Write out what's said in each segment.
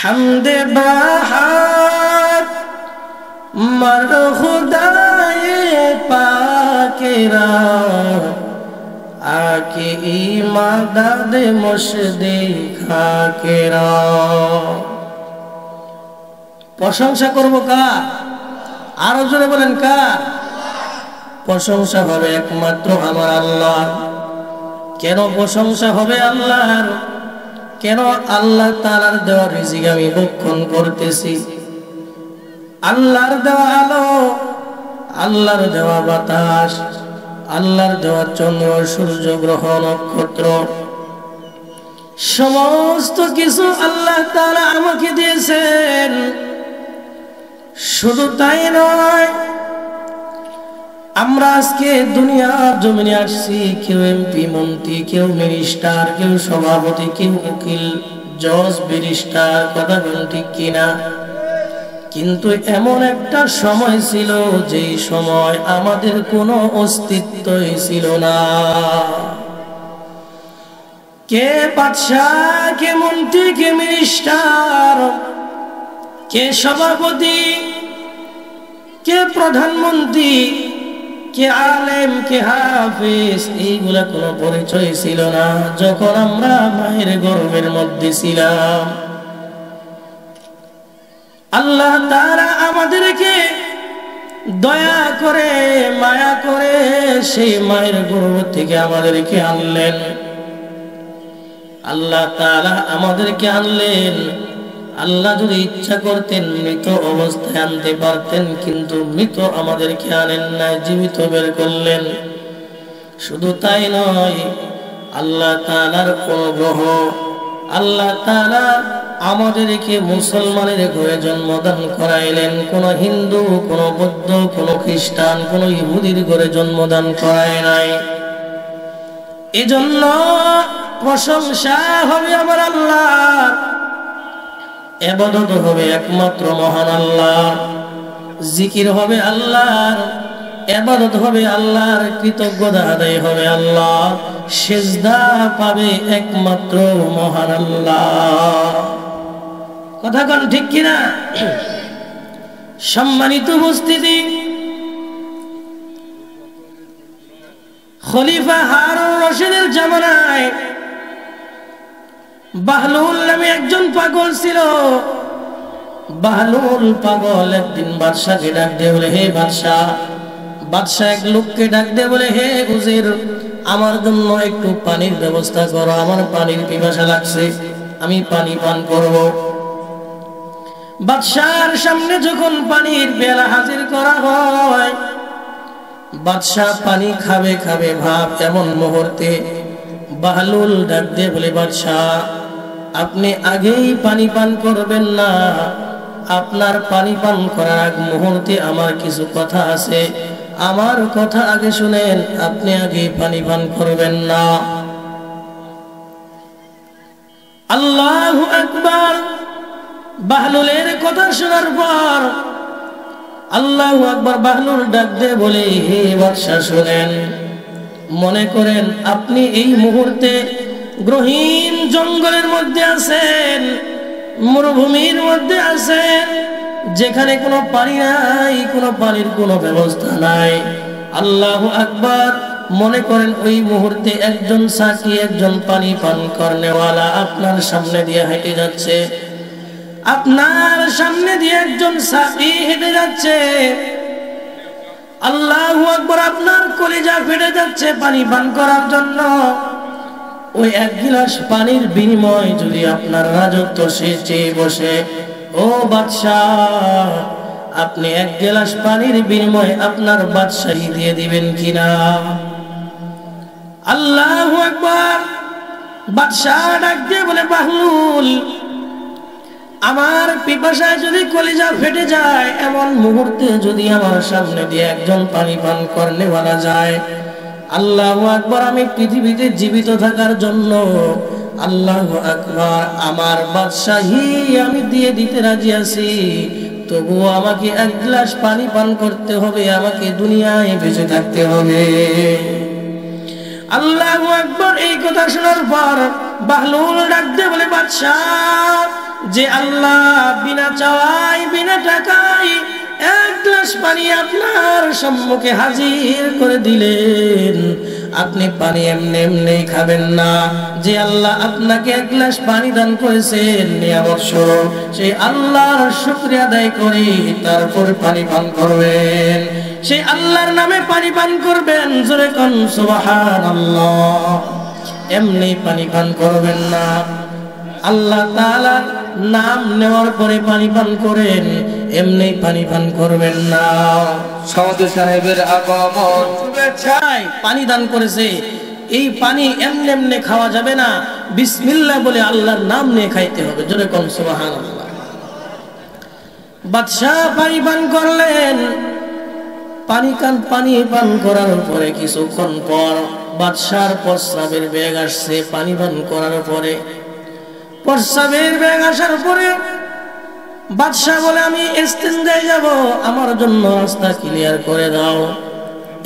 হামদে বাহার মর খুদায়ে পাকেরা আকে ইমাদাদ মুশদে খাকেরা। প্রশংসা করব কার? আরো জোরে বলেন কার? প্রশংসা হবে একমাত্র আমার আল্লাহর। কেন প্রশংসা হবে আল্লাহর? কেন? আল্লাহ তাআলার দেওয়া রিজিক আমি ভক্ষণ করতেছি, আল্লাহর দেওয়া আলো, আল্লাহর দেওয়া বাতাস, আল্লাহর দেওয়া চন্দ্র সূর্য গ্রহ নক্ষত্র সমস্ত কিছু আল্লাহ তাআলা আমাকে দিয়েছেন। শুধু তাই নয়, আমরা আজকে দুনিয়ার জমিনে আসছি, কেউ এমপি মন্ত্রী, কেউ মিনিস্টার, কেউ সভাপতি, কেউ উকিল, জজ, ব্যারিস্টার, কথা বলেন ঠিক কিনা? কিন্তু এমন একটা সময় ছিল যেই সময় আমাদের কোনো অস্তিত্বই ছিল না। কে বাদশাহ, কে মন্ত্রী, কে মিনিস্টার, কে সভাপতি, কে প্রধানমন্ত্রী, কে আলেম, কে হাফেজ, এইগুলা কোনো পরিচয় ছিল না যখন আমরা মায়ের গর্ভের মধ্যে ছিলাম। আল্লাহ তাআলা আমাদেরকে দয়া করে, মায়া করে সেই মায়ের গর্ভ থেকে আমাদেরকে আনলেন। আল্লাহ তাআলা আমাদেরকে আনলেন। আল্লাহ যদি ইচ্ছা করতেন মৃত অবস্থায় আনতে পারতেন, কিন্তু মৃত আমাদেরকে আনেন না, জীবিত বের করলেন। শুধু তাই নয়, আল্লাহ তাআলার অনুগ্রহ, আল্লাহ তাআলা আমাদেরকে মুসলমানের ঘরে জন্মদান করাইলেন। কোন হিন্দু, কোন বৌদ্ধ, কোন খ্রিস্টান, কোন ইহুদির ঘরে জন্মদান করায় নাই। এজন্য প্রশংসা হবে আমার আল্লাহর, ইবাদত হবে একমাত্র মহান আল্লাহর, জিকির হবে আল্লাহর, ইবাদত হবে আল্লাহর, কৃতজ্ঞতা আদায় হবে আল্লাহ, সিজদা পাবে একমাত্র মহান আল্লাহ। কথা কোন ঠিক কিনা? সম্মানিত উপস্থিতি, খলিফা হারুন রশিদের জামানায় বাহলুল নামে একজন পাগল ছিল। বাহলুল পাগল একদিন বাদশাকে ডাক দিয়ে বলে, হে বাদশাহ। বাদশাহ এক লোককে ডাক দিয়ে বলে, হে উজির, আমার জন্য একটু পানির ব্যবস্থা করো, আমার পানির পিপাসা লাগছে, আমি পানি পান করব। বাদশার সামনে যখন পানির পেয়ালা হাজির করা হয়, বাদশাহ পানি খাবে খাবে ভাব, এমন মুহূর্তে বাহলুল ডাক দিয়ে বলে, বাদশাহ আপনি আগেই পানি পান করবেন না, আপনার পানি পান করার আগ মুহূর্তে আমার কিছু কথা আছে, আমার কথা আগে শুনেন, আপনি আগে পানি পান করবেন না। আল্লাহু আকবার। বাহলুলের কথা শোনার পর আল্লাহু আকবার, বাহলুল ডাক দিয়ে বলে, হে বাদশাহ শুনেন, মনে করেন আপনি এই মুহূর্তে গ্রহীন জঙ্গলের মধ্যে আছেন, মরুভূমির মধ্যে আছেন, যেখানে কোনো পানি নাই, কোনো পানির কোনো ব্যবস্থা নাই। আল্লাহু আকবার। মনে করেন ওই মুহূর্তে একজন সাকি, একজন পানি পান করনেওয়ালা আপনার সামনে দিয়ে হেঁটে যাচ্ছে, আপনার সামনে দিয়ে একজন সাকি হেঁটে যাচ্ছে। আল্লাহু আকবার। আপনার কলিজা ফেটে যাচ্ছে পানি পান করার জন্য। ওই এক গিলাস পানির বিনিময়ে যদি আপনার রাজত্ব সে চেয়ে বসে, ও বাদশাহ, আপনি এক গিলাস পানির বিনিময়ে আপনার বাদশাহী দিয়ে দিবেন কিনা? আল্লাহু আকবার। বাদশাহ ডাক দিয়ে বলে, বাহলুল, আমার পিপাসায় যদি কলিজা ফেটে যায়, এমন মুহূর্তে যদি আমার সামনে দিয়ে একজন পানি পান করনেওয়ালা যায়, আল্লাহু আকবার, আমি পৃথিবীতে জীবিত থাকার জন্য, আল্লাহু আকবার, আমার বাদশাহী আমি দিয়ে দিতে রাজি আছি, তবুও আমাকে এক গ্লাস পানি পান করতে হবে, আমাকে দুনিয়ায় বেঁচে থাকতে হবে। আল্লাহু আকবার। এই কথা শোনার পর বাহলুল ডাক দিয়ে বলে, বাদশাহ যে আল্লাহ বিনা চাওয়াই বিনা টাকায় এক গ্লাস পানি আপনার সম্মুখে হাজির করে দিলেন, আপনি পানি এমনি এমনি খাবেন না। যে আল্লাহ আপনাকে এক গ্লাস পানি দান করেছেন নিয়ামত স্বরূপ, সেই আল্লাহর শুকরিয়া আদায় করে তারপর পানি পান করবেন। সেই আল্লাহর নামে পানি পান করবেন, জোরে কোন সুবহানাল্লাহ। এমনি পানি পান করবেন না, আল্লাহ তাআলার নাম নেওয়ার পরে পানি পান করেন, এমনি পানি পান করবেন না। সমাধি সাহেবের আগমন শুভেচ্ছায় পানি দান করেছে, এই পানি এমনি এমনি খাওয়া যাবে না, বিসমিল্লাহ বলে আল্লাহর নাম নিয়ে খাইতে হবে, জোরে কোন সুবহানাল্লাহ। বাদশাহ পানি পান করলেন, পানি পান করার পরে কিছুক্ষণ পর বাদশার প্রস্রাবের বেগ আসছে। পানি পান করার পরে প্রস্রাবের বেগ আসার পরে বাদশাহ বলে, আমি ইস্তেঞ্জায় যাব, আমার জন্য রাস্তা ক্লিয়ার করে দাও।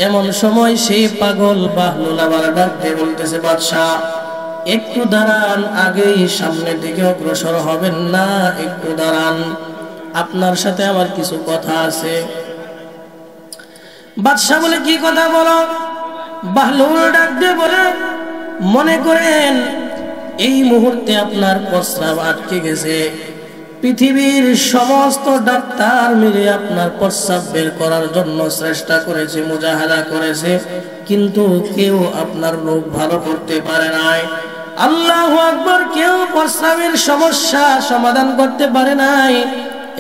এমন সময় সেই পাগল বাহলুল আবার ডাক দিয়ে বলতেছে, বাদশাহ একটু দাঁড়ান, আগেই সামনের দিকে অগ্রসর হবেন না, একটু দাঁড়ান, আপনার সাথে আমার কিছু কথা আছে। বাদশাহ বলে, কি কথা বলো? বাহলুল ডাক দিয়ে বলে, মনে করেন এই মুহূর্তে আপনার প্রস্রাব আটকে গেছে, পৃথিবীর সমস্ত ডাক্তার মিলে আপনার প্রস্রাব বের করার জন্য চেষ্টা করেছে, মুজাহাদা করেছে, কিন্তু কেউ আপনার রোগ ভালো করতে পারে নাই। আল্লাহু আকবার, কেউ প্রস্রাবের সমস্যা সমাধান করতে পারে নাই।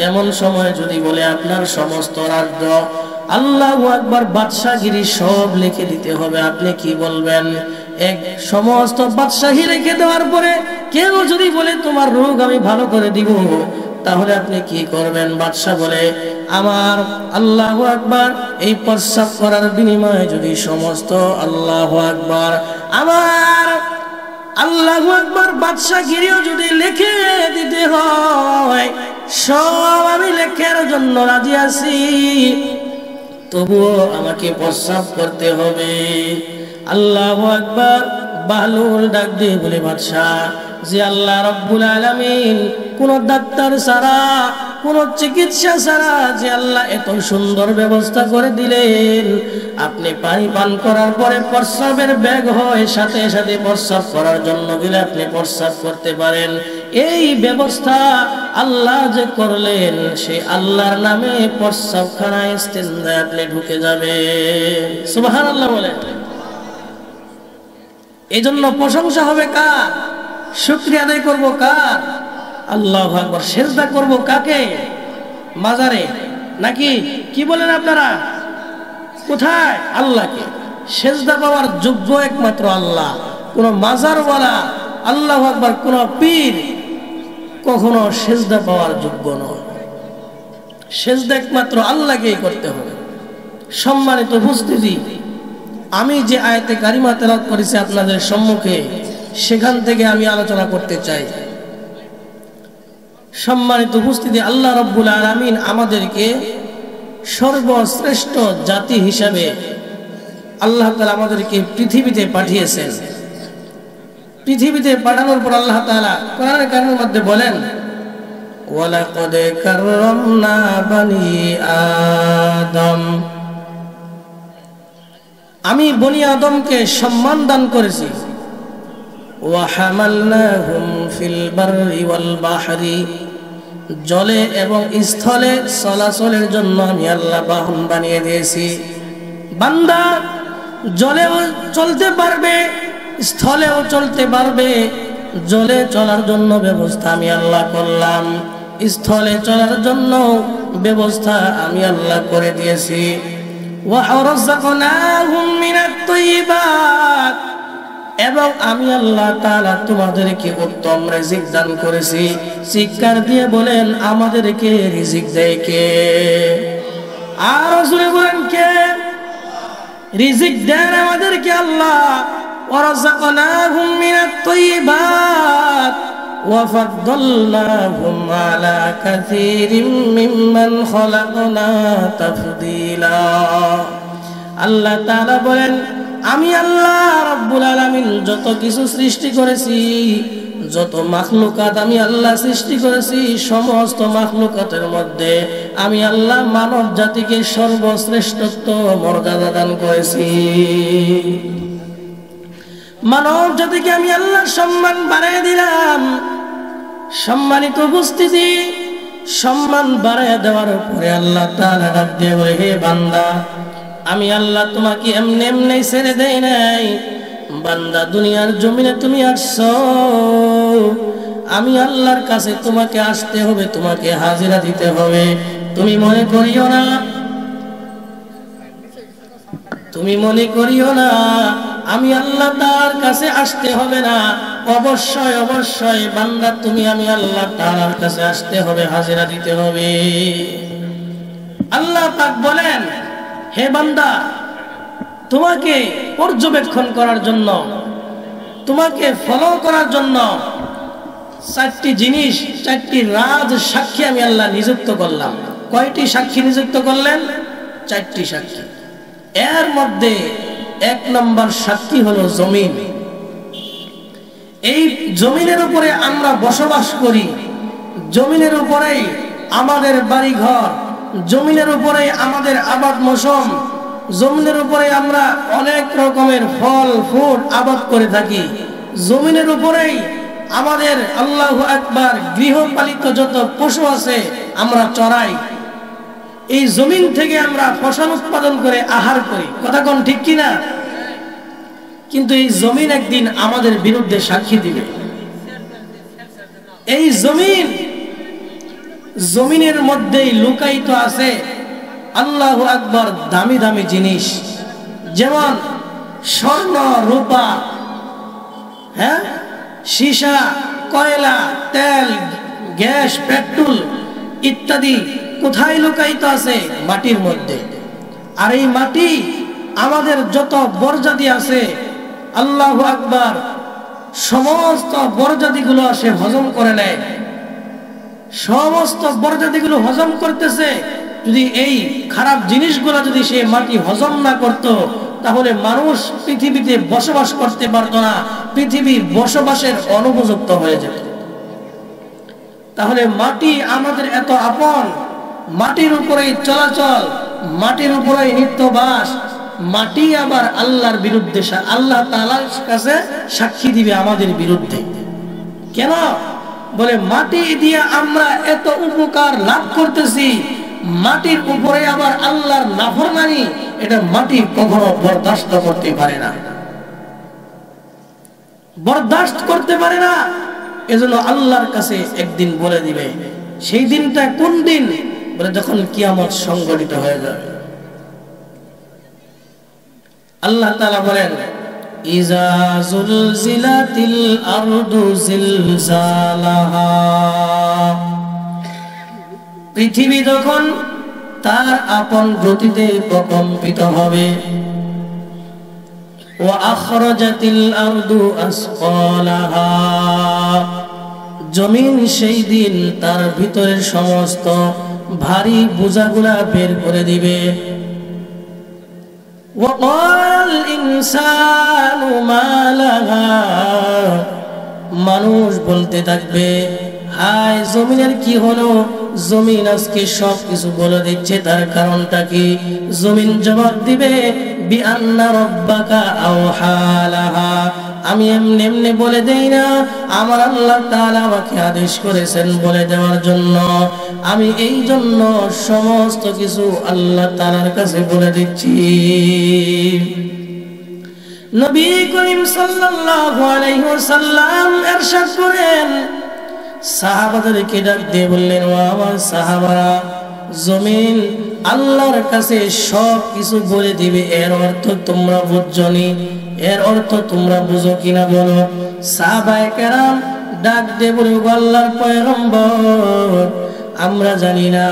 এমন সময় যদি বলে আপনার সমস্ত রাজ্য, আল্লাহু আকবার, বাদশাগিরি সব লিখে দিতে হবে, আপনি কি বলবেন? এক সমস্ত বাদশাহী রেখে দেওয়ার পরে কেউ যদি বলে তোমার রোগ আমি ভালো করে দিব, তাহলে আপনি কি করবেন? বাদশাহ বলে, আমার আল্লাহু আকবার, এই প্রস্রাব করার বিনিময়ে যদি সমস্ত আল্লাহু আকবার, আমার আল্লাহু আকবার বাদশাগিরিও যদি লিখে দিতে হয়, সব আমি লেখার জন্য রাজি আছি, তবুও আমাকে প্রস্রাব করতে হবে। আল্লাহু আকবার। বাহলুল ডাক দিয়ে বলে, বাদশাহ, যে আল্লাহ রব্বুল আলামিন কোন ডাক্তার ছাড়া, কোন চিকিৎসা ছাড়া যে আল্লাহ এত সুন্দর ব্যবস্থা করে দিলেন, আপনি পানি পান করার পরে প্রস্রাবের বেগ হয়, সাথে সাথে প্রস্রাব করার জন্য গেলে আপনি প্রস্রাব করতে পারেন, এই ব্যবস্থা আল্লাহ যে করলেন, সে আল্লাহর নামে প্রস্রাবখানায় ইস্তেঞ্জা আপনি ঢুকে যাবে। সুবহানাল্লাহ বলেন। এই জন্য প্রশংসা হবে কার? শুকরিয়া আদায় করবো কার? আল্লাহু আকবার। সেজদা করবো কাকে? মাজারে নাকি? কি বলেন আপনারা? কোথায়? আল্লাহকে। সেজদা পাওয়ার যোগ্য একমাত্র আল্লাহ। কোন মাজারওয়ালা, আল্লাহু আকবার, কোন পীর কখনো সেজদা পাওয়ার যোগ্য নয়। সেজদা একমাত্র আল্লাহকেই করতে হবে। সম্মানিত উপস্থিতি, আমি যে আয়াতে কারিমা তেলাওয়াত করেছি আপনাদের সম্মুখে, সেখান থেকে আমি আলোচনা করতে চাই। সম্মানিত উপস্থিতি, আল্লাহ রাব্বুল আলামিন আমাদেরকে সর্বশ্রেষ্ঠ জাতি হিসাবে আল্লাহ তাআলা আমাদেরকে পৃথিবীতে পাঠিয়েছেন। পৃথিবীতে পাঠানোর পর আল্লাহ তাআলা কোরআনের কারিমের মধ্যে বলেন, ওয়ালাকাদ কাররামনা বানি আদম, আমি বনি আদমকে সম্মান দান করেছি। ওয়া হামালনাহুম ফিল বাররি ওয়াল বাহরি, জলে এবং স্থলে চলাচলের জন্য আমি আল্লাহ বাহন বানিয়ে দিয়েছি। বান্দা জলেও চলতে পারবে, স্থলেও চলতে পারবে। জলে চলার জন্য ব্যবস্থা আমি আল্লাহ করলাম, স্থলে চলার জন্য ব্যবস্থা আমি আল্লাহ করে দিয়েছি। এবং আমি আল্লাহ তাআলা তোমাদেরকে উত্তম রিজিক দান করেছি। চিৎকার দিয়ে বলেন, আমাদেরকে রিজিক দেয় কে? আর রাসূল বলেন, কে রিজিক দেন আমাদেরকে? আল্লাহ। ওয়ারাযাকনাহুম মিনাত তাইয়্যিবাত ওয়া ফাদ্দালনাহুম আলা কাসীরিম মিম্মান খালাকনা তাফদীলা। আল্লাহ তাআলা বলেন, আমি আল্লাহ রাব্বুল আলামিন যত কিছু সৃষ্টি করেছি, যত মাখলুকাত আমি আল্লাহ সৃষ্টি করেছি সমস্ত মাখলুকাতের মধ্যে আমি আল্লাহ মানব জাতিকে সর্বশ্রেষ্ঠত্ব মর্যাদা দান করেছি। মানব জাতিকে আমি আল্লাহ সম্মান বাড়িয়ে দিলাম। সম্মানিত উপস্থিতি, সম্মান বাড়িয়ে দেওয়ার পরে আল্লাহ তাআলা ডাক দিয়ে বলে, হে বান্দা, আমি আল্লাহ তোমাকে এমনি এমনি ছেড়ে দেই নাই। বান্দা, দুনিয়ার জমিনে তুমি আসছো, আমি আল্লাহর কাছে তোমাকে আসতে হবে, তোমাকে হাজিরা দিতে হবে। তুমি মনে করিও না আমি আল্লাহ তার কাছে আসতে হবে না। অবশ্যই অবশ্যই বান্দা, তুমি আমি আল্লাহ তাআলার কাছে আসতে হবে, হাজিরা দিতে হবে। আল্লাহ পাক বলেন, হে বান্দা, তোমাকে পর্যবেক্ষণ করার জন্য, তোমাকে ফলো করার জন্য চারটি জিনিস, চারটি রাজ সাক্ষী আমি আল্লাহ নিযুক্ত করলাম। কয়টি সাক্ষী নিযুক্ত করলেন? চারটি সাক্ষী। এর মধ্যে এক নম্বর সাক্ষী হলো জমিন। এই জমিনের উপরে আমরা বসবাস করি, জমিনের উপরেই আমাদের বাড়ি ঘর, জমিনের উপরেই আমাদের আবাদ মৌসুম, জমিনের উপরে আমরা অনেক রকমের ফল ফুল আবাদ করে থাকি, জমিনের উপরেই আমাদের আল্লাহু আকবার গৃহপালিত যত পশু আছে আমরা চড়াই। এই জমিন থেকে আমরা ফসল উৎপাদন করে আহার করি। কথা কোন ঠিক কিনা? কিন্তু এই জমিন একদিন আমাদের বিরুদ্ধে সাক্ষী দিবে। এই জমিনের মধ্যেই লুকায়িত আছে আল্লাহু আকবার দামি দামি জিনিস, যেমন স্বর্ণ, রূপা, হ্যাঁ, সীসা, কয়লা, তেল, গ্যাস, পেট্রোল ইত্যাদি কোথায় লুকায়িত আছে? মাটির মধ্যে। আর এই মাটি আমাদের যত বরজাদি আছে, আল্লাহু আকবার, সমস্ত বরজাদিগুলো সে হজম করে নেয়। সমস্ত বরজাদিগুলো হজম করতেছে। যদি এই খারাপ জিনিসগুলো যদি সে মাটি হজম না করত, তাহলে মানুষ পৃথিবীতে বসবাস করতে পারত না, পৃথিবী বসবাসের অনুপযুক্ত হয়ে যেত। তাহলে মাটি আমাদের এত আপন, মাটির উপরেই চলাচল, মাটির উপরেই নিত্যবাস। মাটি আবার আল্লাহর বিরুদ্ধে, আল্লাহ তাআলার কাছে সাক্ষী দিবে আমাদের বিরুদ্ধে। কেন? বলে মাটি দিয়ে আমরা এত উপকার লাভ করতেছি, মাটির উপরে আবার আল্লাহর নাফরমানি, এটা মাটি কখনো বরদাস্ত করতে পারে না, বরদাস্ত করতে পারে না। এজন্য আল্লাহর কাছে একদিন বলে দিবে। সেই দিনটা কোন দিন? বলে যখন কিয়ামত সংঘটিত হয়ে যাবে। আল্লাহ তাআলা বলেন, ইজা জুলজিলাতিল আরদু জিলজালাহা, পৃথিবী যখন তার আপন গতিতে প্রকম্পিত হবে। ওয়া আখরাজাতিল আরদু আসকালাহা, জমিন সেই দিন তার ভিতরের সমস্ত ভারী বোঝাগুলা বের করে দিবে। ওয়া ক্বাল ইনসানু মা লাহা, মানুষ বলতে থাকবে, হায় জমিনের কি হলো? জমিন আজকে সব কিছু বলে দিচ্ছে, তার কারণটা কি? জমিন জবাব দিবে, বিআন্না রাব্বাকা আওহা লাহা, আমি এমনি এমনি বলে দেই না, আমার আল্লাহ তাআলা আমাকে আদেশ করেছেন বলে দেওয়ার জন্য। আমি এই জন্য সমস্ত কিছু আল্লাহ তাআলার কাছে বলে দিচ্ছি। নবী করিম সাল্লাল্লাহু আলাইহি ওয়াসাল্লাম ইরশাদ করেন, সাহাবাদেরকে ডাক দিয়ে বললেন, ও আমার সাহাবারা, জমিন আল্লাহর কাছে সব কিছু বলে দিবে, এর অর্থ তোমরা বুঝছনি? এর অর্থ তোমরা বুঝো কিনা বলো? সাহাবায়ে কেরাম ডাক দিয়ে বলে, আল্লাহর পয়গম্বর, আমরা জানি না,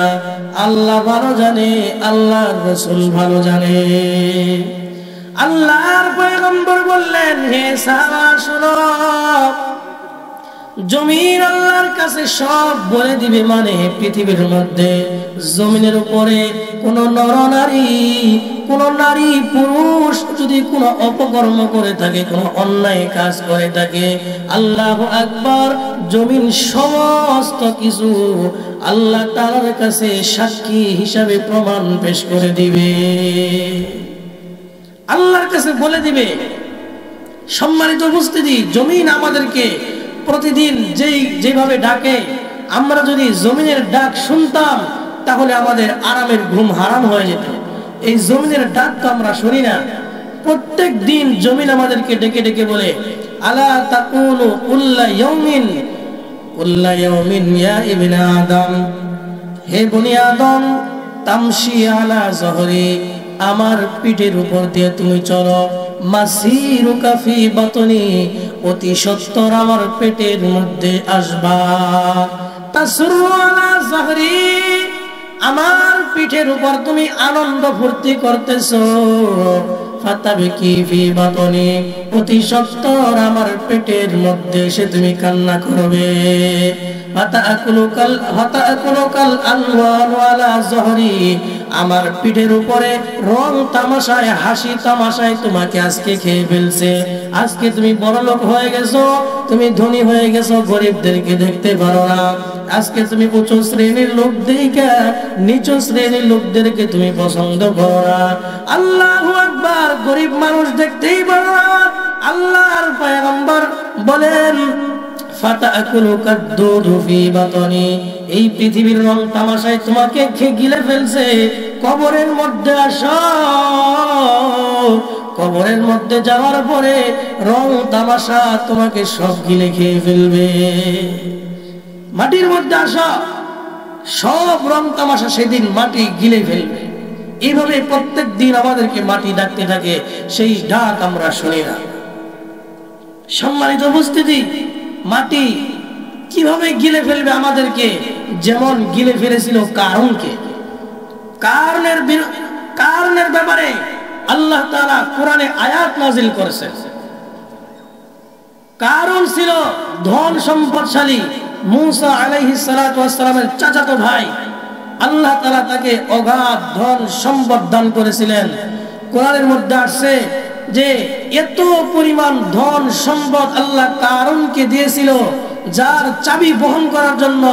আল্লাহ ভালো জানে, আল্লাহর রাসূল ভালো জানে। আল্লাহর পয়গম্বর বললেন, হে সাহাবা শুনো, জমিন আল্লাহর কাছে সব বলে দিবে, মানে পৃথিবীর মধ্যে জমিনের উপরে কোন নরনারী, কোন নারী পুরুষ যদি কোনো অপকর্ম করে থাকে, কোনো অন্যায় কাজ করে থাকে, আল্লাহু আকবার, জমিন সমস্ত কিছু আল্লাহ তাআলার কাছে সাক্ষী হিসাবে প্রমাণ পেশ করে দিবে, আল্লাহর কাছে বলে দিবে। সম্মানিত উপস্থিতি, জমিন আমাদেরকে প্রতিদিন যেভাবে ডাকে, আমরা যদি জমিনের ডাক শুনতাম তাহলে আমাদের আরামের ঘুম হারাম হয়ে যেত। এই জমিনের ডাক তো আমরা শুনি না। প্রত্যেক দিন জমিন আমাদেরকে ডেকে ডেকে বলে, আলা তাকুনু কুল্লা ইয়াউমিন ইয়া ইবনে আদম, হে বনি আদম, তামশি আলা যহরি, আমার পিঠের উপর দিয়ে তুমি চলো, মাসিরুকা ফি বাতনি, অতি সত্বর আমার পেটের মধ্যে আসবা, তাসরু আলা যহরি, আমার পিঠের উপর তুমি আনন্দ ফুর্তি করতেছো, ফাতাবিকি ফি বাতনি, অতি সত্বর আমার পেটের মধ্যে এসে তুমি কান্না করবে, ফাতাআকুলুকাল আনওয়ার আলা যহরি, আমার পিঠের উপরে রং তামাশায়, হাসি তামাশায় তোমাকে আজকে খেয়ে ফেলছে। আজকে তুমি বড়লোক হয়ে গেছো, তুমি ধনী হয়ে গেছো, গরিবদেরকে দেখতে পারো না। আজকে তুমি উচ্চ শ্রেণীর লোক দেখে নিচু শ্রেণীর লোকদেরকে তুমি পছন্দ করো না। আল্লাহু আকবার, গরিব মানুষ দেখতেই পারো না। আল্লাহর পয়গম্বর বলেন, ফাতাআকুলুকাদ দুদু ফি বাতনি, এই পৃথিবীর রং তামাশায় তোমাকে গিলে ফেলছে, কবরের মধ্যে আসো, কবরের মধ্যে যাওয়ার পরে রং তামাশা তোমাকে সব গিলে খেয়ে ফেলবে। মাটির মধ্যে আসো, সব রং তামাশা সেদিন মাটি গিলে ফেলবে। এইভাবে প্রত্যেক দিন আমাদেরকে মাটি ডাকতে থাকে, সেই ডাক আমরা শুনি না। সম্মানিত উপস্থিতি, মাটি কিভাবে গিলে ফেলবে আমাদেরকে? যেমন গিলে ফেলেছিল কারুনকে। কারুনের ব্যাপারে আল্লাহ তাআলা কোরআনে আয়াত নাযিল করেছেন। কারুন ছিল ধন সম্পদশালী, মূসা আলাইহিস সালাতু ওয়াস সালামের চাচাতো ভাই। আল্লাহ তাআলা তাকে অগাধ ধন সম্পদ দান করেছিলেন। কোরআনের মধ্যে আসছে যে এত পরিমাণ ধন সম্পদ আল্লাহ কারুনকে দিয়েছিল, যার চাবি বহন করার জন্য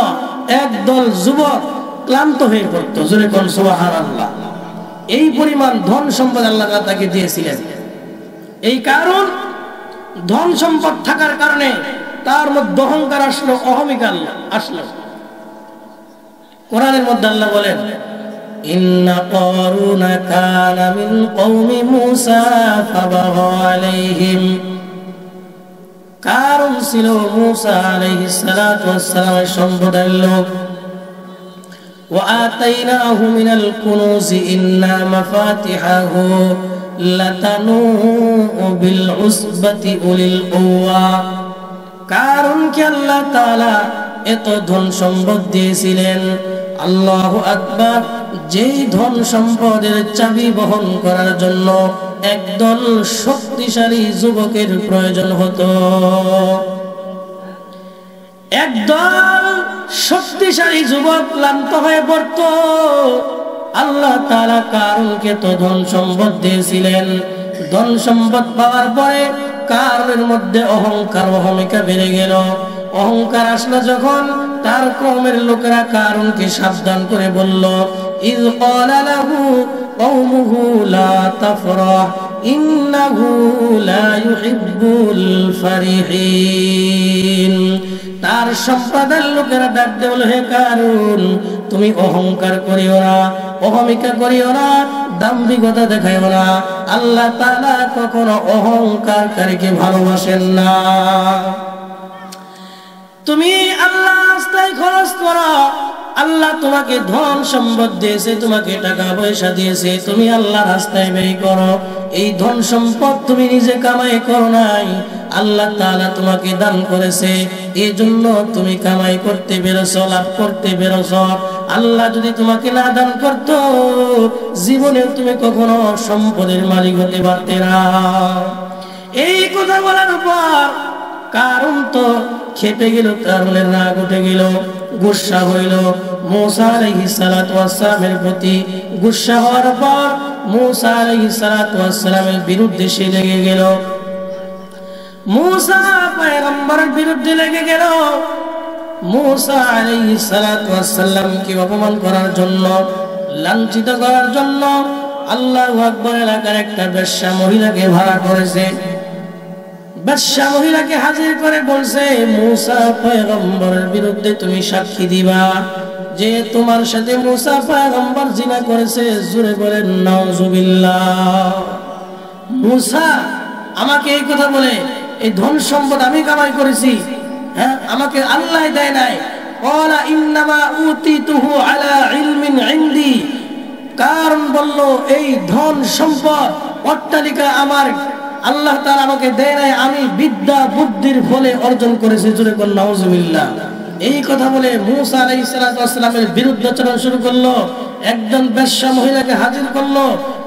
একদল যুবক ক্লান্ত হয়ে পড়তো। জোরে কোন সুবহানাল্লাহ। এই পরিমাণ ধন সম্পদ আল্লাহ তাকে দিয়েছিলেন। এই কারণ ধন সম্পদ থাকার কারণে তার মধ্যে অহংকার আসলো, অহমিকা আসলো। কোরআনের মধ্যে আল্লাহ বলেন, ইন্না কারুনা কানা মিন কওমি মূসা ফাবাগা আলাইহিম, কারুন ছিল মূসা আলাইহিস সালাতু ওয়াস সালামের সম্প্রদায়ের লোক। ওয়া আতাইনাহু মিনাল কুনুজি ইন্না মাফাতিহাহু লাতানু বিল উসবাতি উলিল কুওয়া। কারুনকে আল্লাহ তাআলা এত ধন সম্পদ দিয়েছিলেন, আল্লাহু আকবার, যেই ধন সম্পদের চাবি বহন করার জন্য একদল শক্তিশালী যুবকের প্রয়োজন হতো। একদল শক্তিশালী যুবক ক্লান্ত হয়ে পড়ত। আল্লাহ তাআলা কারুনকে তো ধন সম্পদ দিয়েছিলেন। ধন সম্পদ পাওয়ার পরে কারুনের মধ্যে অহংকার, অহমিকা বেড়ে গেল। অহংকার আসলো যখন, তার কওমের লোকেরা কারুনকে সাবধান করে বলল, ইয ক্বালা লাহু কওমুহু লা তাফরাহ ইন্নাহু লা ইউহিব্বুল ফারিহিন। তার সম্প্রদায়ের লোকেরা ডাক দিয়ে বলল, হে কারুন, তুমি অহংকার করিও না, অহমিকা করিও না, দাম্ভিকতা দেখাইও না। আল্লাহ তাআলা কখনো অহংকারকারীকে ভালোবাসেন না। তুমি আল্লাহর রাস্তায় খরচ করো, আল্লাহ তোমাকে ধন সম্পদ দিয়েছে, তোমাকে টাকা পয়সা দিয়েছে, তুমি আল্লাহর রাস্তায় ব্যয় করো। এই ধন সম্পদ তুমি নিজে কামাই করো নাই, আল্লাহ তাআলা তোমাকে দান করেছে, এই জন্য তুমি কামাই করতে বেরোছো, লাভ করতে বেরোছো। আল্লাহ যদি তোমাকে না দান করতো, জীবনেও তুমি কখনো সম্পদের মালিক হতে পারতে না। এই কথা বলার পর কারণ তো খেপে গেল, তার মনে রাগ উঠে গেল, গুসা হইল মূসা আলাইহিস সালাতু ওয়াস সালামের প্রতি। গুসা হওয়ার পর মূসা আলাইহিস সালাতু ওয়াস সালামের বিরুদ্ধে সে লেগে গেল। মূসা পয়গম্বরের বিরুদ্ধে লেগে গেল। মূসা আলাইহিস সালাতু ওয়াস সালামকে অপমান করার জন্য, লাঞ্ছিত করার জন্য আল্লাহু আকবার এলাকার একটা বেশ্যা মহিলাকে ভাড়া করেছে। বেশ্যা মহিলাকে হাজির করে বলছে, মূসা পয়গম্বরের বিরুদ্ধে তুমি সাক্ষী দিবা যে তোমার সাথে মূসা পয়গম্বর জিনা করেছে। জোরে বলেন নাউজুবিল্লাহ। মূসা আমাকে এই কথা বলে, এই ধন সম্পদ আমি কামাই করেছি, হ্যাঁ, আমাকে আল্লাহ দেয় নাই। ক্বালা ইন্নামা উতিতুহু আলা ইলমিন ইনদি। কারণ বলল এই ধন সম্পদ অট্টালিকা আমার আল্লাহ তাআলা আমাকে দেয় নাই, আমি বিদ্যা বুদ্ধির ফলে অর্জন করেছি। জোরে বলেন নাউজুবিল্লাহ। এই কথা বলে মূসা আলাইহিস সালাতু ওয়াস সালামের বিরুদ্ধাচরণ শুরু করলো। একজন বেশ্যা মহিলাকে হাজির করলো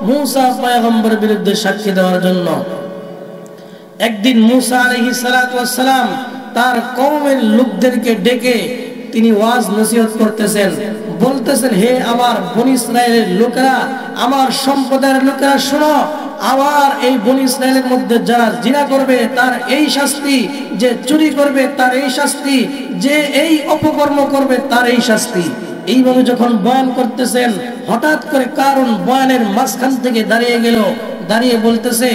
মূসা পয়গম্বরের বিরুদ্ধে সাক্ষী দেওয়ার জন্য। একদিন মূসা আলাইহিস সালাতু ওয়াস সালাম তার কওমের লোকদেরকে ডেকে তিনি ওয়াজ নসিহত করতেছেন, বলতেছেন, হে আমার বনী ইসরাইলের লোকেরা, আমার সম্প্রদায়ের লোকেরা শোনো, আমার এই বনী ইসরাইলের মধ্যে যারা জিনা করবে তার এই শাস্তি, যে চুরি করবে তার এই শাস্তি, যে এই অপকর্ম করবে তার এই শাস্তি। এইভাবে যখন বয়ান করতেছেন, হঠাৎ করে কারণ বয়ানের মাঝখান থেকে দাঁড়িয়ে গেল, দাঁড়িয়ে বলতেছে,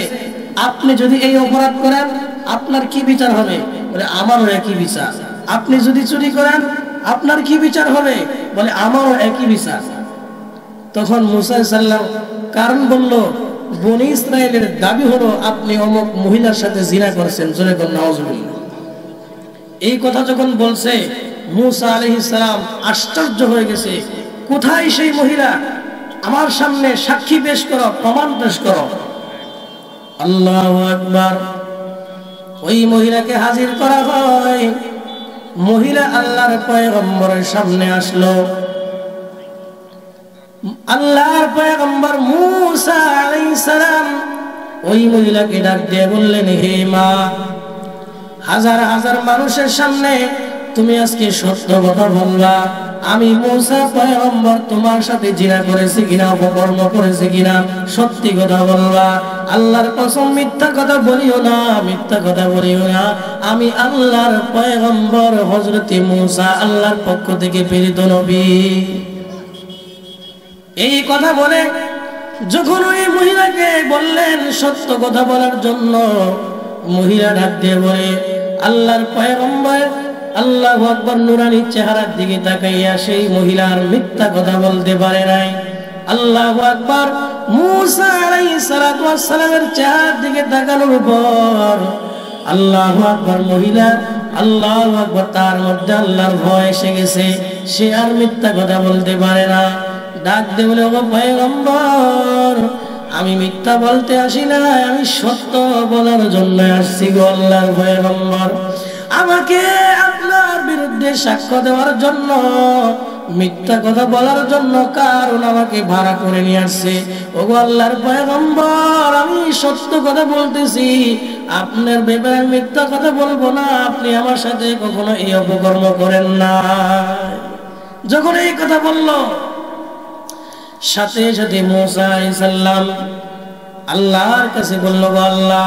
আপনি যদি এই অপরাধ করেন আপনার কি বিচার হবে? বলে আমারও একই বিচার। আপনি যদি চুরি করেন আপনার কি বিচার হবে? বলে আমারও একই বিচার। তখন মূসা সাল্লাম কারণ বলল, বনী ইসরাইলের দাবি হলো আপনি অমুক মহিলার সাথে জিনা করেছেন। জোরে বলেন নাউজুবিল্লাহ। এই কথা যখন বলছে মূসা আলাইহিস সালাম আশ্চর্য হয়ে গেছে, কোথায় সেই মহিলা? আমার সামনে সাক্ষী পেশ করো, প্রমাণ পেশ করো। আল্লাহু আকবার। ওই মহিলাকে হাজির করা হয়। মহিলা আল্লাহর পয়গম্বরের সামনে আসলো। আল্লাহর পয়গম্বর মূসা আলাইহিস সালাম ওই মহিলাকে ডাক দিয়ে বললেন, হে মা, হাজার হাজার মানুষের সামনে তুমি আজকে সত্য কথা বলবা। আমি মূসা পয়গম্বর তোমার সাথে জিনা করেছি কিনা, অপকর্ম করেছি কিনা, সত্যি কথা বলবা। আল্লাহর কসম মিথ্যা কথা বলিও না, মিথ্যা কথা বলিও না। আমি আল্লাহর পয়গম্বর হযরত মূসা, আল্লাহর পক্ষ থেকে প্রেরিত নবী। এই কথা বলে যখন ওই মহিলাকে বললেন সত্য কথা বলার জন্য, মহিলা ডাক দিয়ে বলে, আল্লাহর পয়গম্বর আল্লাহু আকবার নূরানী চেহারার দিকে তাকাইয়া সেই মহিলার মিথ্যা কথা বলতে পারে নাই। আল্লাহু আকবার। মূসা আলাইহিস সালাতু ওয়াস সালামের চেহারার দিকে তাকানোর পর আল্লাহু আকবার, মহিলা আল্লাহু আকবার, তার মধ্যে আল্লাহর ভয় এসে গেছে। সে আর মিথ্যা কথা বলতে পারে না। ডাক দিয়ে বলে, ও পয়গম্বর, আমি মিথ্যা বলতে আসি না, আমি সত্য বলার জন্য আসছি গো আল্লাহর পয়গম্বর। আমাকে আপনার বিরুদ্ধে সাক্ষ্য দেওয়ার জন্য, মিথ্যা কথা বলার জন্য কারণ আমাকে ভাড়া করে নিয়ে আসছে। ওগো আল্লাহর পয়গম্বর, আমি সত্য কথা বলতেছি, আপনার ব্যাপারে মিথ্যা কথা বলবো না। আপনি আমার সাথে কখনো এই অপকর্ম করেন না। যখন এই কথা বলল, সাথে সাথে মূসা আলাইহিস সালাম আল্লাহর কাছে বলল, আল্লাহ,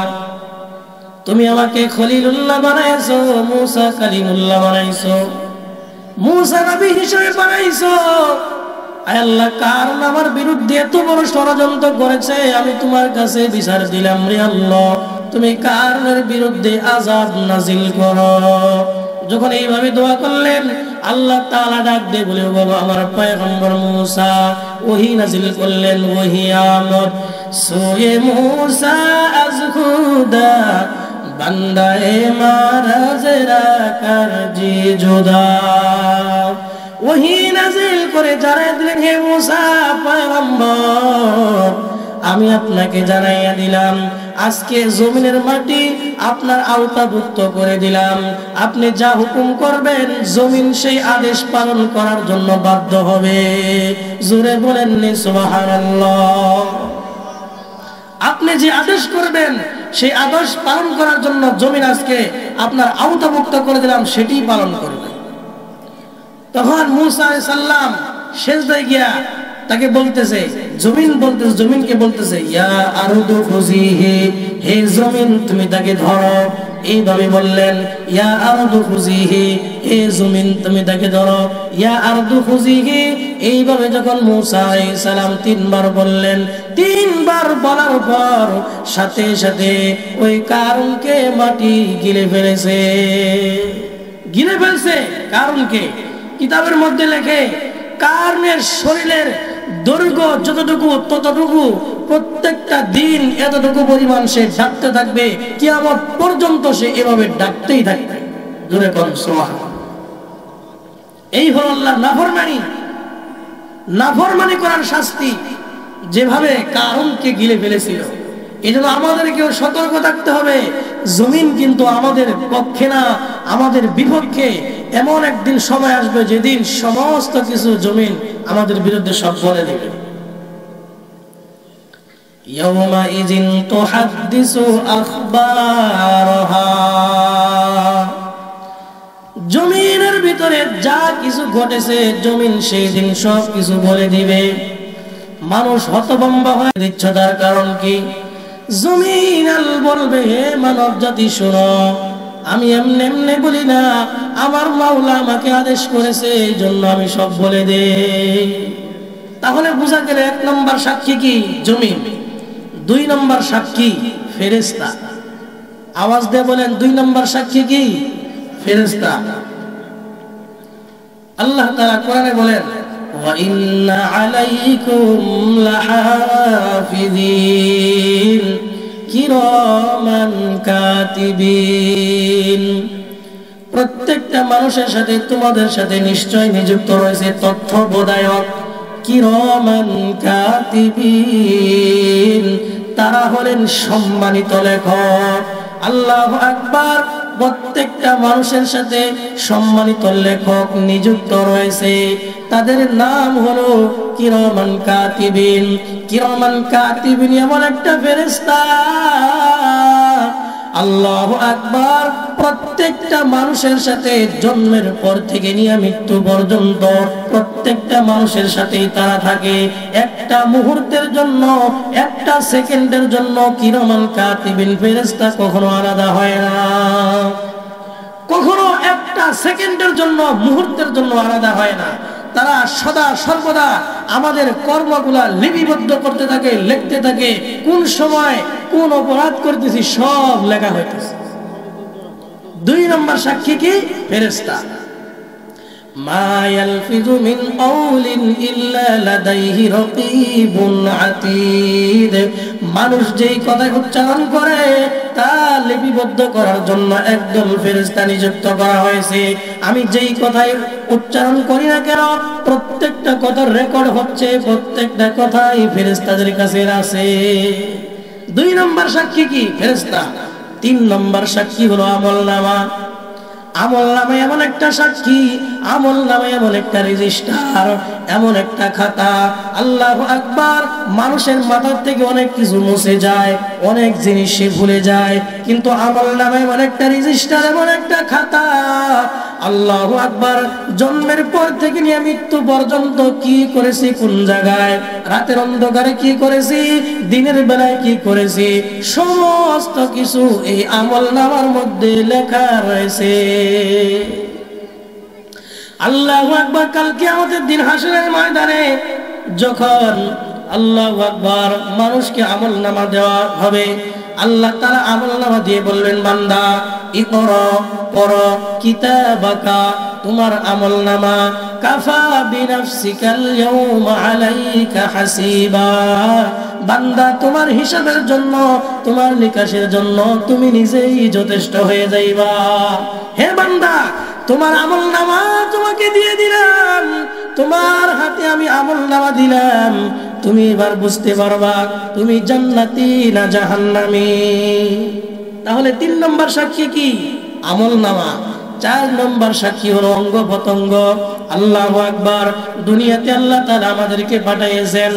তুমি আমাকে খলিলুল্লাহ বানাইছো, মূসা কালিমুল্লাহ বানাইছো, মূসা নবী হিসেবে বানাইছো। আয় আল্লাহ, কারণ আমার বিরুদ্ধে এত বড় ষড়যন্ত্র করেছে, আমি তোমার কাছে বিচার দিলাম রে আল্লাহ, তুমি কারণের বিরুদ্ধে আযাব নাজিল করো। যখন এইভাবে দোয়া করলেন, আল্লাহ তাআলা ডাক দিয়ে বলে, বাবা আমার পয়গম্বর মূসা ওহী নাজিল করলেন। ওহী আমদ সোয়ে মূসা আজ খুদা বান্দায়ে মারাজরা কর জি জুদা। ওহী নাজিল করে জানাই দিলেন, হে মূসা পয়গম্বর, আমি আপনাকে জানাইয়া দিলাম, আজকে জমিনের মাটি আপনার আওতাভুক্ত করে দিলাম। আপনি যা হুকুম করবেন জমিন সেই আদেশ পালন করার জন্য বাধ্য হবে। জোরে বলেন সুবহানাল্লাহ। আপনি যে আদেশ করবেন সেই আদর্শ পালন করার জন্য জমিন আজকে আপনার আওতাভুক্ত করে দিলাম, সেটি পালন করবে। তখন মূসা আলাইহিস সালাম সিজদায় গিয়া তাকে বলতেছে, জমিনকে বলতেছে, ইয়া আরদু খুযিহি, হে জমিন তুমি তাকে ধরো। এইভাবে বললেন, ইয়া আরদু খুযিহি, হে জমিন তুমি তাকে ধরো, ইয়া আরদু খুযিহি। এইভাবে যখন মূসা আলাইহিস সালাম 3 বার বললেন, 3 বার বলার পর সাথে সাথে ওই কারুনকে মাটি গিলে ফেলছে। কারুনকে কিতাবের মধ্যে লেখে, কারুনের শরীরের দৈর্ঘ্য যতটুকু ততটুকু প্রত্যেকটা দিন এতটুকু পরিমাণ সে ডাকতে থাকবে, কিয়ামত পর্যন্ত সে এভাবে ডাকতেই থাকবে। জোরে কোন সুবহানাল্লাহ। এই হলো আল্লাহর নাফরমানি করার শাস্তি, যেভাবে কারুনকে গিলে ফেলেছিল। এজন্য আমাদেরকেও সতর্ক থাকতে হবে, জমিন কিন্তু আমাদের পক্ষে না, আমাদের বিপক্ষে। এমন একদিন সময় আসবে যেদিন সমস্ত কিছু জমিন আমাদের বিরুদ্ধে সব বলে দেবে। ইয়াউমাইযিন তুহাদ্দিসু আখবারহা, জমিনের ভিতরে যা কিছু ঘটেছে জমিন সেই দিন সব কিছু বলে দিবে। মানুষ হতভম্ব হয়ে দিচ্ছে, তার কারণ কি? জমিন আল বলবে, হে মানব জাতি শোনো, আমি এমনি এমনি বলি না, আমার মাওলা আমাকে আদেশ করেছে, এই জন্য আমি সব বলে দেই। তাহলে বোঝা গেল 1 নম্বর সাক্ষী কি? জমিন। 2 নম্বর সাক্ষী ফেরেশতা। আওয়াজ দিয়ে বলেন, 2 নম্বর সাক্ষী কি? ফেরেশতা। আল্লাহ তাআলা কোরআনে বলেন, ওয়া ইন্না আলাইকুম লাহাফিযিন কিরামান কাতিবিন। প্রত্যেকটা মানুষের সাথে, তোমাদের সাথে নিশ্চয় নিযুক্ত রয়েছে তথ্যবোধায়ক, কিরামান কাতিবিন, তারা হলেন সম্মানিত লেখক। আল্লাহু আকবার। প্রত্যেকটা মানুষের সাথে সম্মানিত লেখক নিযুক্ত রয়েছে, তাদের নাম হলো কিরামান কাতিবিন। কিরামান কাতিবিন এমন একটা ফেরেশতা, আল্লাহু আকবার, প্রত্যেকটা মানুষের সাথে জন্মের পর থেকে নিয়ে মৃত্যু পর্যন্ত প্রত্যেকটা মানুষের সাথেই তারা থাকে। একটা মুহূর্তের জন্য, একটা সেকেন্ডের জন্য কিরামান কাতিবিন ফেরেশতা কখনো আলাদা হয় না, কখনো একটা সেকেন্ডের জন্য, মুহূর্তের জন্য আলাদা হয় না। তারা সদা সর্বদা আমাদের কর্মগুলা লিপিবদ্ধ করতে থাকে, লিখতে থাকে, কোন সময় কোন অপরাধ করতেছি সব লেখা হইতেছে। 2 নম্বর সাক্ষী কি? ফেরেশতা। মা ইয়ালফিযু মিন কাওলিন ইল্লা লাদাইহি রাকীবুন আতীদ। মানুষ যেই কথা উচ্চারণ করে তা লিপিবদ্ধ করার জন্য একদল ফেরেশতা নিযুক্ত করা হয়েছে। আমি যেই কথাই উচ্চারণ করি না কেন, প্রত্যেকটা কথার রেকর্ড হচ্ছে, প্রত্যেকটা কথাই ফেরেশতাদের কাছে আছে। 2 নম্বর সাক্ষী কি? ফেরেশতা। 3 নম্বর সাক্ষী হলো আমলনামা। আমলনামা এমন একটা সাক্ষী, আমলনামা এমন একটা রেজিস্টার, এমন একটা খাতা। আল্লাহু আকবার। মানুষের মাথা থেকে অনেক কিছু মুছে যায়, অনেক জিনিস সে ভুলে যায়, কিন্তু আমলনামা এমন একটা রেজিস্টার, এমন একটা খাতা। আল্লাহু আকবার। জন্মের পর থেকে নিয়ে মৃত্যু পর্যন্ত কি করেছি, কোন জায়গায়, রাতের অন্ধকারে কি করেছি, দিনের বেলায় কি করেছি, সমস্ত কিছু এই আমলনামার মধ্যে লেখা রয়েছে। আল্লাহু আকবার। কালকে আমাদের দিন হাসরের ময়দানে যখন আল্লাহু আকবার মানুষকে আমলনামা দেওয়া হবে, আল্লাহ তাআলা আমলনামা দিয়ে বলবেন, বান্দা ইকরা, পড়ো, কিতাবাকা, তোমার আমলনামা, কাফা বিনাফসিকাল ইয়াউমা আলাইকা হাসিবা। বান্দা তোমার হিসাবের জন্য, তোমার নিকাশের জন্য তুমি নিজেই যথেষ্ট হয়ে যাইবা। হে বান্দা, তোমার আমলনামা তোমাকে দিয়ে দিলাম, তোমার হাতে আমি আমলনামা দিলাম, তুমি এবার বুঝতে পারবা তুমি জান্নাতি না জাহান্নামী। তাহলে 3 নম্বর সাক্ষী কি? আমলনামা। 4 নম্বর সাক্ষী হলো অঙ্গ প্রত্যঙ্গ। আল্লাহু আকবার। দুনিয়াতে আল্লাহ তাআলা আমাদেরকে পাঠিয়েছেন,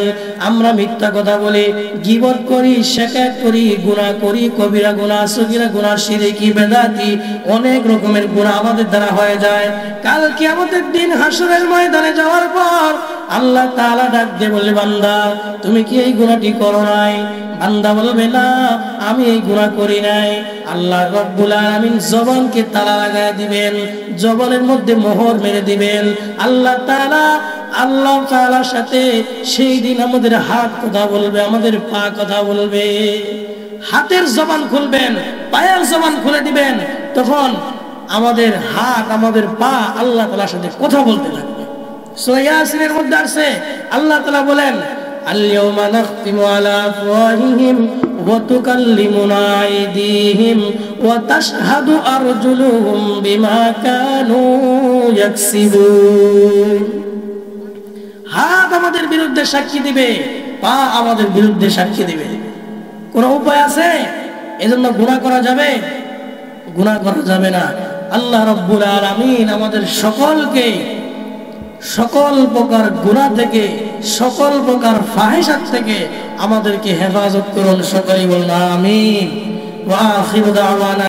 আমরা মিথ্যা কথা বলি, গীবত করি, শিকায়ত করি, গুনাহ করি, কবিরা গুনাহ, সগীরা গুনাহ, শিরকি, বেদাতি, অনেক রকমের গুনাহ আমাদের দ্বারা হয়ে যায়। কাল কিয়ামতের দিন হাসরের ময়দানে যাওয়ার পর আল্লাহ তাআলা ডাক দিয়ে বলে, বান্দা তুমি কি এই গুনাহটি করো নাই? বান্দা বলবে, না আমি এই গুনাহ করি নাই। আল্লাহ রাব্বুল আলামিন জবানকে তালা লাগায় দিবেন, জবানের মধ্যে মোহর মেরে দিবেন। আল্লাহ তাআলার সাথে সেই দিন আমাদের হাত কথা বলবে, আমাদের পা কথা বলবে। হাতের জবান খুলবেন, পায়ের জবান খুলে দিবেন, তখন আমাদের হাত, আমাদের পা আল্লাহ তাআলার সাথে কথা বলতে থাকবে। সূরা ইয়াসিনের মধ্যে আছে, আল্লাহ তাআলা বলেন, আল-ইয়াওমা নাখতিমু আলা আফওয়াহিহিম ওয়া তুকাল্লিমুনা আইদিহিম ওয়া তাশহাদু আরজুলুহুম বিমা কানু ইয়াকসিবুন। হাত আমাদের বিরুদ্ধে সাক্ষী দিবে, পা আমাদের বিরুদ্ধে সাক্ষী দিবে। কোন উপায় আছে? এজন্য গুনাহ করা যাবে? গুনাহ করা যাবে না। আল্লাহ রাব্বুল আলামিন আমাদের সকলকে সকল প্রকার গুনাহ থেকে, সকল প্রকার ফাহিশাত থেকে আমাদেরকে হেফাজত করুন। সকলেই বলুন আমিন। ওয়া আখিরু দাওয়ানা।